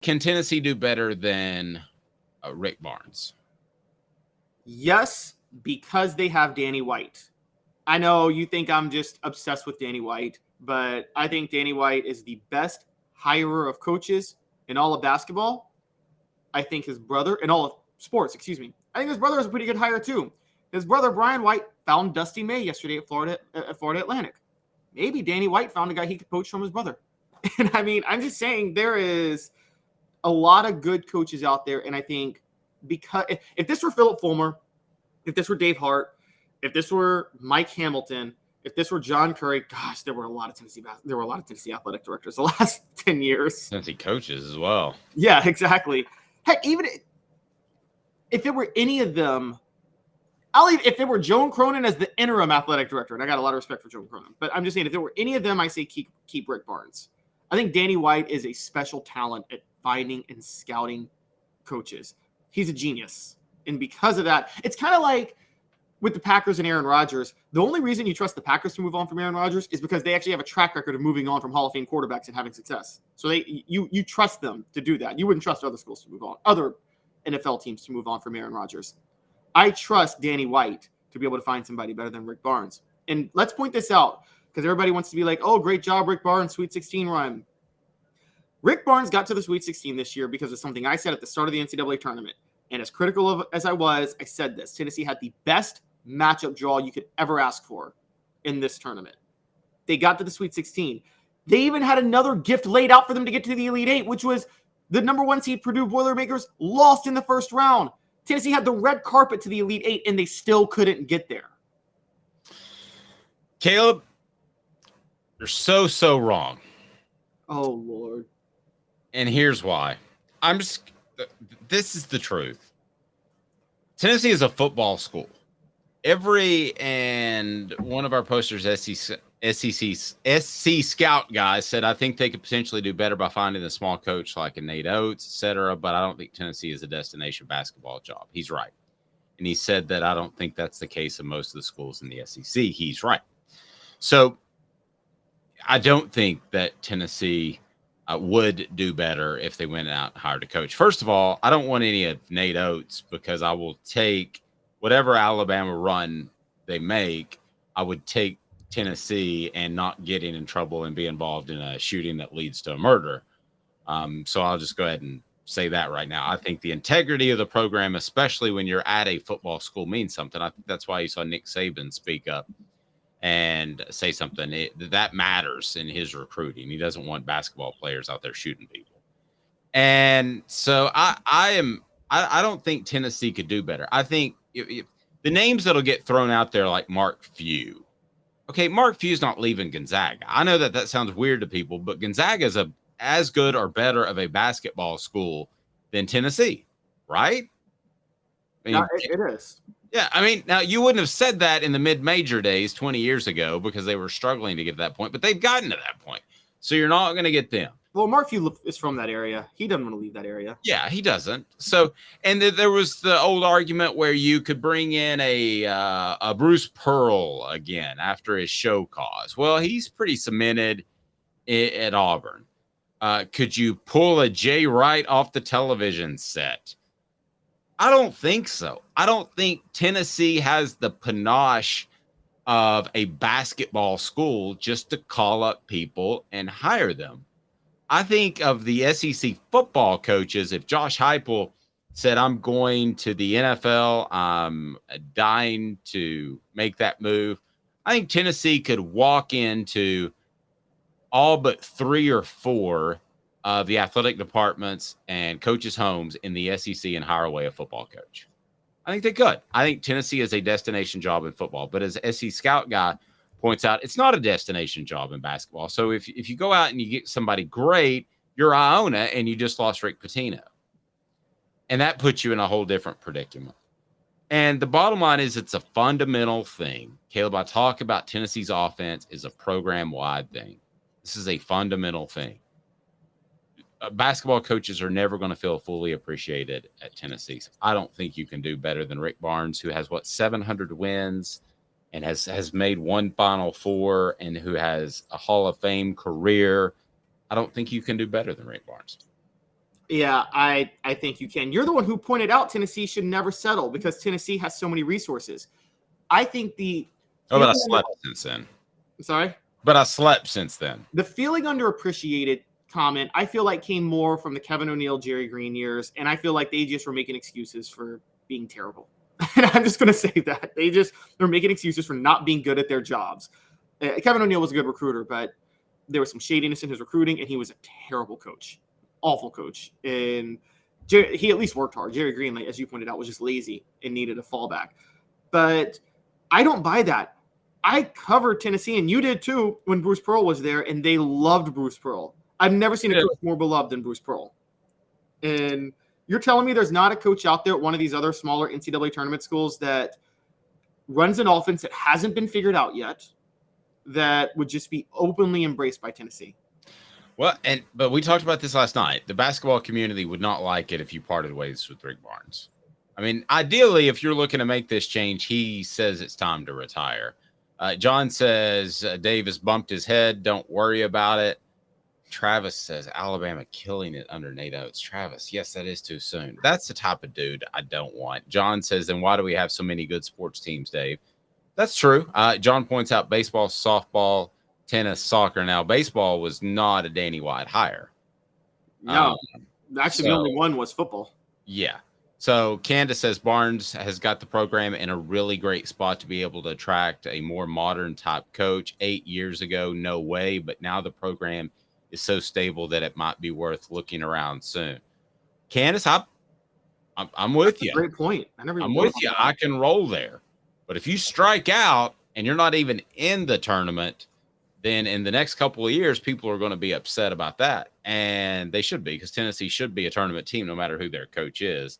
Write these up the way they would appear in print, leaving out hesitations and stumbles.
can Tennessee do better than Rick Barnes? Yes, because they have Danny White. I know you think I'm just obsessed with Danny White, but I think Danny White is the best hirer of coaches in all of basketball. I think his brother, in all of sports, excuse me. I think his brother is a pretty good hire too. His brother, Brian White, found Dusty May yesterday at Florida Atlantic. Maybe Danny White found a guy he could poach from his brother. And I mean, I'm just saying there is a lot of good coaches out there. And I think because if this were Philip Fulmer, if this were Dave Hart, if this were Mike Hamilton, if this were John Curry, gosh, there were a lot of Tennessee athletic directors the last 10 years. Tennessee coaches as well. Yeah, exactly. Heck, even if it were any of them, if it were Joan Cronin as the interim athletic director, and I got a lot of respect for Joan Cronin, but I'm just saying if there were any of them, I say keep Rick Barnes. I think Danny White is a special talent at finding and scouting coaches. He's a genius. And because of that, it's kind of like with the Packers and Aaron Rodgers. The only reason you trust the Packers to move on from Aaron Rodgers is because they actually have a track record of moving on from Hall of Fame quarterbacks and having success. So you trust them to do that. You wouldn't trust other schools to move on, other NFL teams to move on from Aaron Rodgers. I trust Danny White to be able to find somebody better than Rick Barnes. And let's point this out because everybody wants to be like, oh, great job, Rick Barnes, Sweet 16 run. Rick Barnes got to the Sweet 16 this year because of something I said at the start of the NCAA tournament. And as critical of as I was, I said this. Tennessee had the best matchup draw you could ever ask for in this tournament. They got to the Sweet 16. They even had another gift laid out for them to get to the Elite Eight, which was the number 1 seed Purdue Boilermakers lost in the first round. Tennessee had the red carpet to the Elite Eight, and they still couldn't get there. Caleb, you're so wrong. Oh, Lord. And here's why. This is the truth. Tennessee is a football school. And one of our posters, SC Scout guys, said, I think they could potentially do better by finding a small coach like a Nate Oates, et cetera, but I don't think Tennessee is a destination basketball job. He's right. And he said that I don't think that's the case of most of the schools in the SEC. He's right. So I don't think that Tennessee would do better if they went out and hired a coach. First of all, I don't want any of Nate Oates because I will take whatever Alabama run they make. I would take Tennessee and not getting in trouble and be involved in a shooting that leads to a murder. So I'll just go ahead and say that right now. I think the integrity of the program, especially when you're at a football school, means something. I think that's why you saw Nick Saban speak up and say something that matters in his recruiting. He doesn't want basketball players out there shooting people. And so I don't think Tennessee could do better. I think if the names that'll get thrown out there like Mark Few. Okay, Mark Few's not leaving Gonzaga. I know that sounds weird to people, but Gonzaga is as good or better of a basketball school than Tennessee, right? I mean, it is. Yeah, I mean, now you wouldn't have said that in the mid-major days 20 years ago because they were struggling to get to that point, but they've gotten to that point. So you're not going to get them. Well, Mark Few is from that area. He doesn't want to leave that area. Yeah, he doesn't. So, and there was the old argument where you could bring in a Bruce Pearl again after his show cause. Well, he's pretty cemented at Auburn. Could you pull a Jay Wright off the television set? I don't think so. I don't think Tennessee has the panache of a basketball school just to call up people and hire them. I think of the SEC football coaches, if Josh Heupel said, I'm going to the NFL, I'm dying to make that move, I think Tennessee could walk into all but 3 or 4 of the athletic departments and coaches' homes in the SEC and hire away a football coach. I think they could. I think Tennessee is a destination job in football. But as SC Scout guy points out, it's not a destination job in basketball. So if you go out and you get somebody great, you're Iona and you just lost Rick Pitino. And that puts you in a whole different predicament. And the bottom line is it's a fundamental thing. Caleb, I talk about Tennessee's offense is a program-wide thing. This is a fundamental thing. Basketball coaches are never going to feel fully appreciated at Tennessee. I don't think you can do better than Rick Barnes, who has 700 wins and has made 1 Final Four and who has a Hall of Fame career. I don't think you can do better than Rick Barnes. Yeah, I think you can. You're the one who pointed out Tennessee should never settle because Tennessee has so many resources. I think but I slept since then. Sorry? But I slept since then. The feeling underappreciated comment, I feel like came more from the Kevin O'Neill, Jerry Green years, and I feel like they just were making excuses for being terrible. And I'm just going to say that. They're making excuses for not being good at their jobs. Kevin O'Neill was a good recruiter, but there was some shadiness in his recruiting, and he was a terrible coach. Awful coach. And he at least worked hard. Jerry Green, as you pointed out, was just lazy and needed a fallback. But I don't buy that. I covered Tennessee, and you did too, when Bruce Pearl was there, and they loved Bruce Pearl. I've never seen a coach more beloved than Bruce Pearl. And you're telling me there's not a coach out there at one of these other smaller NCAA tournament schools that runs an offense that hasn't been figured out yet that would just be openly embraced by Tennessee? Well, but we talked about this last night. The basketball community would not like it if you parted ways with Rick Barnes. I mean, ideally, if you're looking to make this change, he says it's time to retire. John says Dave has bumped his head. Don't worry about it. Travis says Alabama killing it under Nate Oates. Travis, yes, that is too soon. That's the type of dude I don't want. John says, then why do we have so many good sports teams, Dave? That's true. John points out baseball, softball, tennis, soccer. Now, baseball was not a Danny White hire. No, actually, the only one was football. Yeah. So Candace says Barnes has got the program in a really great spot to be able to attract a more modern type coach. 8 years ago, no way. But now the program is so stable that it might be worth looking around soon. Candace, I'm with you. Great point. I'm with you. I can roll there. But if you strike out and you're not even in the tournament, then in the next couple of years, people are going to be upset about that. And they should be, because Tennessee should be a tournament team no matter who their coach is.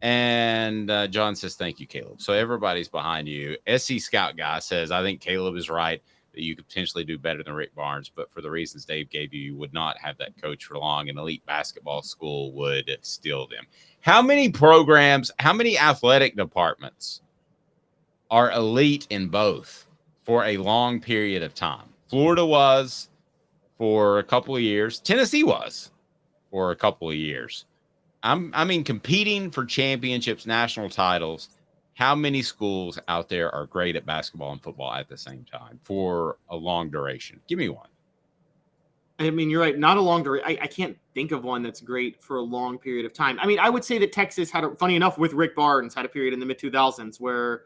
And John says, thank you, Caleb. So everybody's behind you. SC Scout Guy says, I think Caleb is right that you could potentially do better than Rick Barnes, but for the reasons Dave gave you, you would not have that coach for long. An elite basketball school would steal them. How many programs, how many athletic departments are elite in both for a long period of time? Florida was for a couple of years. Tennessee was for a couple of years. I mean, competing for championships, national titles. How many schools out there are great at basketball and football at the same time for a long duration? Give me one. I mean, you're right. Not a long duration. I can't think of one that's great for a long period of time. I mean, I would say that Texas had, funny enough, with Rick Barnes, had a period in the mid-2000s where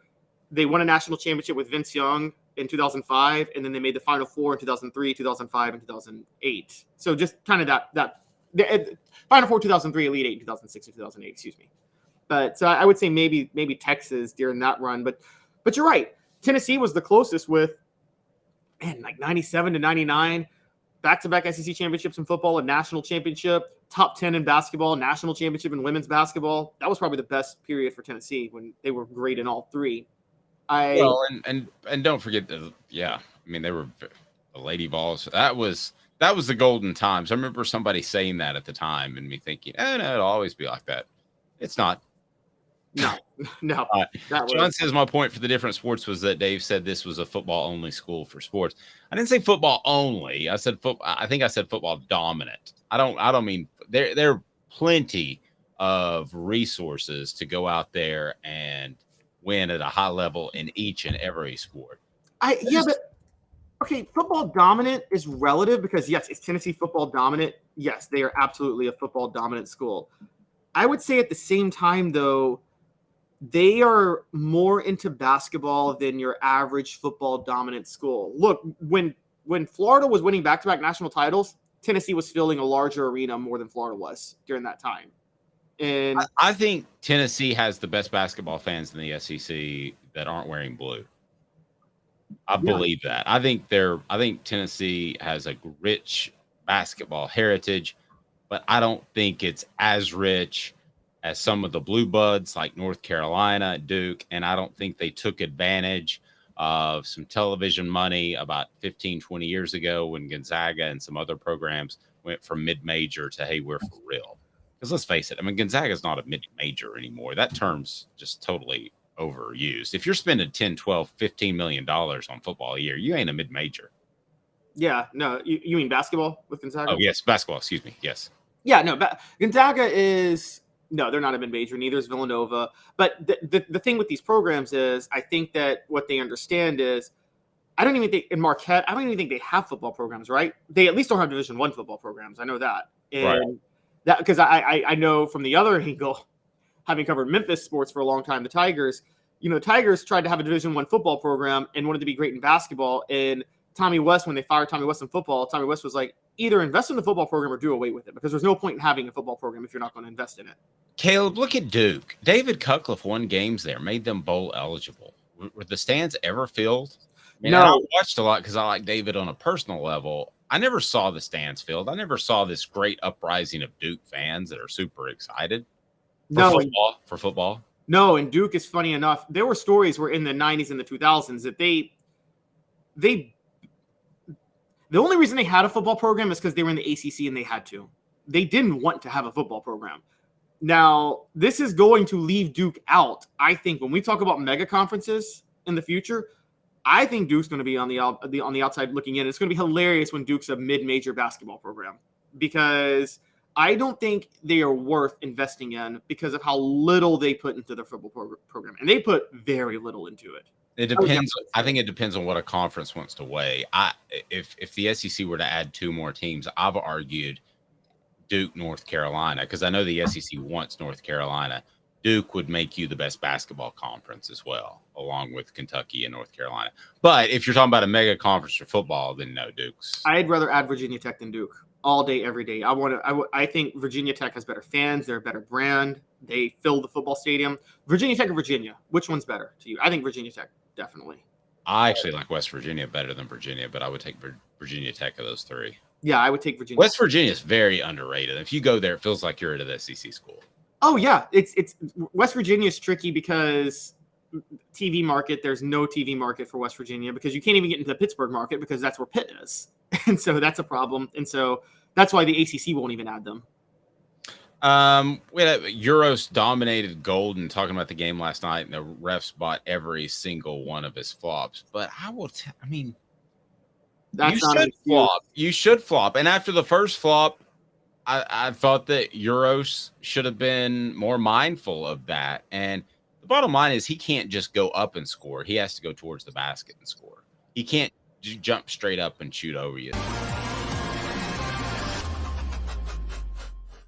they won a national championship with Vince Young in 2005, and then they made the Final Four in 2003, 2005, and 2008. So just kind of that Final Four 2003, Elite Eight in 2006 and 2008, excuse me. But so I would say maybe Texas during that run. But you're right. Tennessee was the closest with, like 97 to 99, back-to-back SEC championships in football, a national championship, top 10 in basketball, national championship in women's basketball. That was probably the best period for Tennessee when they were great in all three. And don't forget that, I mean, they were the Lady Vols. That was the golden times. I remember somebody saying that at the time and me thinking, no, it'll always be like that. It's not. No. John says my point for the different sports was that Dave said this was a football-only school for sports. I didn't say football only. I said football. I think I said football dominant. I don't mean there are plenty of resources to go out there and win at a high level in each and every sport. Football dominant is relative because, yes, is Tennessee football dominant? Yes, they are absolutely a football dominant school. I would say at the same time, though, they are more into basketball than your average football dominant school. Look, when Florida was winning back-to-back national titles, Tennessee was filling a larger arena more than Florida was during that time. And I think Tennessee has the best basketball fans in the SEC that aren't wearing blue. I believe that. I think Tennessee has a rich basketball heritage, but I don't think it's as rich as some of the blue buds like North Carolina, Duke, and I don't think they took advantage of some television money about 15, 20 years ago when Gonzaga and some other programs went from mid-major to, hey, we're for real. Because let's face it, I mean, Gonzaga is not a mid-major anymore. That term's just totally overused. If you're spending 10, 12, $15 million on football a year, you ain't a mid-major. Yeah, no, you mean basketball with Gonzaga? Oh, yes, basketball, excuse me, yes. Yeah, no, but Gonzaga is no, they're not a mid-major. Neither is Villanova. But the thing with these programs is, I think that what they understand is, I don't even think in Marquette, I don't even think they have football programs, right? They at least don't have Division I football programs. I know that, and Right. that because I know from the other angle, having covered Memphis sports for a long time, the Tigers, Tigers tried to have a Division I football program and wanted to be great in basketball. And Tommy West, when they fired Tommy West in football, Tommy West was like, either invest in the football program or do away with it, because there's no point in having a football program if you're not going to invest in it. Caleb, look at Duke. David Cutcliffe won games there, made them bowl eligible. Were the stands ever filled? No. I watched a lot because I like David on a personal level. I never saw the stands filled. I never saw this great uprising of Duke fans that are super excited for football. No, and Duke is funny enough. There were stories where in the 90s and the 2000s that the only reason they had a football program is because they were in the ACC and they had to. They didn't want to have a football program. Now, this is going to leave Duke out. I think when we talk about mega conferences in the future, I think Duke's going to be on the outside looking in. It's going to be hilarious when Duke's a mid-major basketball program, because I don't think they are worth investing in because of how little they put into their football program, and they put very little into it. It depends. I think it depends on what a conference wants to weigh. If the SEC were to add 2 more teams, I've argued Duke, North Carolina, because I know the SEC wants North Carolina. Duke would make you the best basketball conference as well, along with Kentucky and North Carolina. But if you're talking about a mega conference for football, then no, Duke's. I'd rather add Virginia Tech than Duke all day, every day. I think Virginia Tech has better fans. They're a better brand. They fill the football stadium. Virginia Tech or Virginia? Which one's better to you? I think Virginia Tech, definitely. I actually like West Virginia better than Virginia, but I would take Virginia Tech of those 3. Yeah, I would take Virginia. West Virginia is very underrated. If you go there, it feels like you're at an SEC school. Oh yeah, it's West Virginia is tricky because TV market. There's no TV market for West Virginia because you can't even get into the Pittsburgh market because that's where Pitt is, and so that's a problem. And so that's why the ACC won't even add them. We had Euros dominated Golden. Talking about the game last night, and the refs bought every single one of his flops. But That's you should flop. You should flop. And after the first flop, I thought that Euros should have been more mindful of that. And the bottom line is he can't just go up and score. He has to go towards the basket and score. He can't jump straight up and shoot over you.